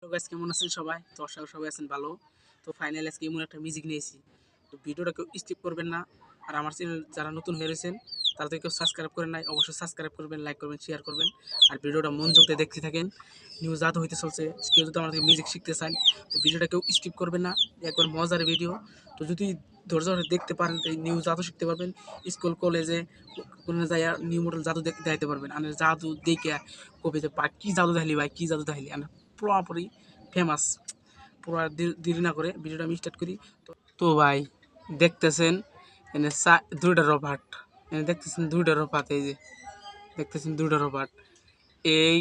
তো গাইস কেমন আছেন সবাই? তো আশা করি সবাই আছেন ভালো। তো ফাইনালি আজকে এমন একটা মিউজিক নিয়েছি। তো ভিডিওটা কেউ স্কিপ করবেন না। আর আমার চ্যানেল যারা নতুন হয়ে রয়েছেন তারা তো কেউ সাবস্ক্রাইব করেন নাই, অবশ্যই সাবস্ক্রাইব করবেন, লাইক করবেন, শেয়ার করবেন। আর ভিডিওটা মনোযোগ দিয়ে দেখতে থাকেন। নিউজ জাদু হইতে চলছে। কেউ যদি আমার থেকে মিউজিক শিখতে চান তো ভিডিওটা কেউ স্কিপ করবেন না। একবার মজার ভিডিও। তো যদি ধৈর্য ধরে দেখতে পারেন তো এই নিউজ জাদু শিখতে পারবেন। স্কুল কলেজে কোনো যায় নিউ মডেল জাদু দেখাইতে পারবেন। আর জাদু দেখে কবিতে পা কি জাদু দেখালি ভাই, কি জাদু দেখালি পুরোপুরি ফেমাস। পুরো দেরি না করে ভিডিওটা আমি স্টার্ট করি। তো ভাই দেখতেছেন এনে দুইটা রবার্ট, এনে দেখতেছেন দুইটা রবার্ট, এই যে দেখতেছেন দুইটা রবার্ট। এই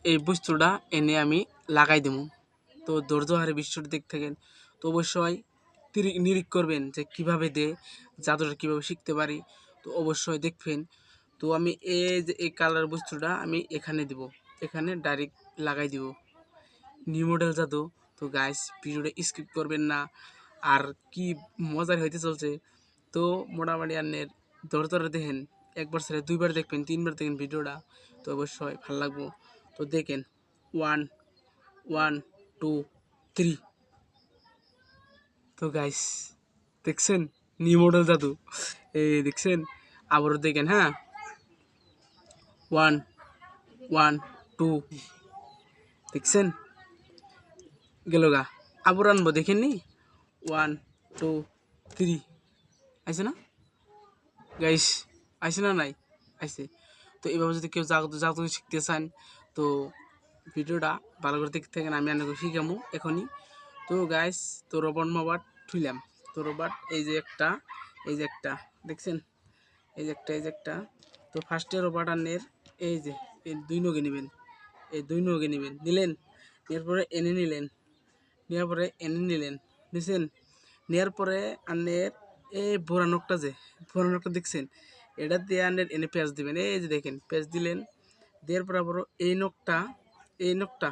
এই বস্তুটা এনে আমি লাগাই দেবো। তো ধৈর্য হারে ভিডিওটা দেখতে থাকেন। তো অবশ্যই নিরীক্ষা করবেন যে কীভাবে দে জাদুটা কীভাবে শিখতে পারি। তো অবশ্যই দেখবেন। তো আমি এই যে এই কালার বস্তুটা আমি এখানে দিব, এখানে ডাইরেক্ট লাগাই দিব নিউ মডেল জাদু। তো গাইস ভিডিওটা স্কিপ করবেন না। আর কি মজার হইতে চলছে। তো মোটামুটি আন্নের ধরে ধরে দেখেন, একবার ছেড়ে দুইবার দেখবেন, তিনবার দেখেন ভিডিওটা। তো অবশ্যই ভালো লাগবো। তো দেখেন, ওয়ান ওয়ান টু থ্রি। তো গাইস দেখছেন নিউ মডেল জাদু, এই দেখছেন। আবারও দেখেন, হ্যাঁ, ওয়ান ওয়ান টু, দেখছেন গেল গা। আবার আনবো, দেখেন নি, ওয়ান টু থ্রি। আইসে না গাইস? আইসে না নাই? আইসে। তো এইভাবে যদি কেউ জাদু জাদু শিখতে চান তো ভিডিওটা ভালো করে দেখতে থাকেন, আমি আপনাকে শিখামু এখনই। তো গাইস, তো রবার্ট মাবার্ট থুইলাম। তো রবার্ট এই যে একটা, এই যে একটা, দেখছেন, এই যে একটা, এই যে একটা। তো ফার্স্টে রবার্ট আনের এই যে এই দুই নগে নেবেন, এই দুই নগে নেবেন, নিলেন, এরপরে এনে নিলেন, নেওয়ার পরে এনে নিলেন, নিছেন, নেওয়ার পরে আনের এই বোরা নখটা, যে বোরা নখটা দেখছেন, এটা দিয়ে আনের এনে পেঁয়াজ দিবেন, এই যে দেখেন পেঁয়াজ দিলেন। দেওয়ার পর আবারও এই নখটা, এই নখটা,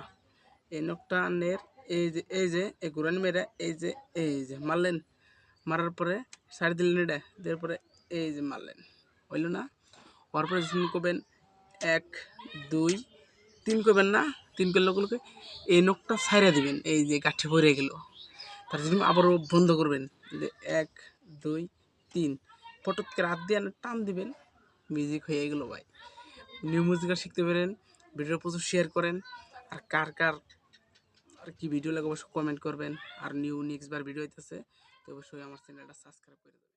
এই নখটা আনের এই যে এই ঘুরানি মেরে এই যে মারলেন। মারার পরে সারি দিলেন, এটা দেওয়ার পরে এই যে মারলেন, হইল না? হওয়ার পরে যখন করবেন এক দুই তিন, করবেন না, তিন করলে ওগুলোকে এই নখটা ছাইড়া দিবেন, এই যে গাঠি ভরে গেল। তার জন্য আবারও বন্ধ করবেন, যে এক দুই তিন, ফটক করে হাত দিয়ে টান দিবেন, মিউজিক হয়ে গেলো ভাই। নিউ মিউজিক শিখতে পারেন। ভিডিও প্রচুর শেয়ার করেন। আর কার কার আর কি ভিডিও লাগে অবশ্যই কমেন্ট করবেন। আর নেক্সট বার ভিডিও হইতেছে তো অবশ্যই আমার চ্যানেলটা সাবস্ক্রাইব করে দেবেন।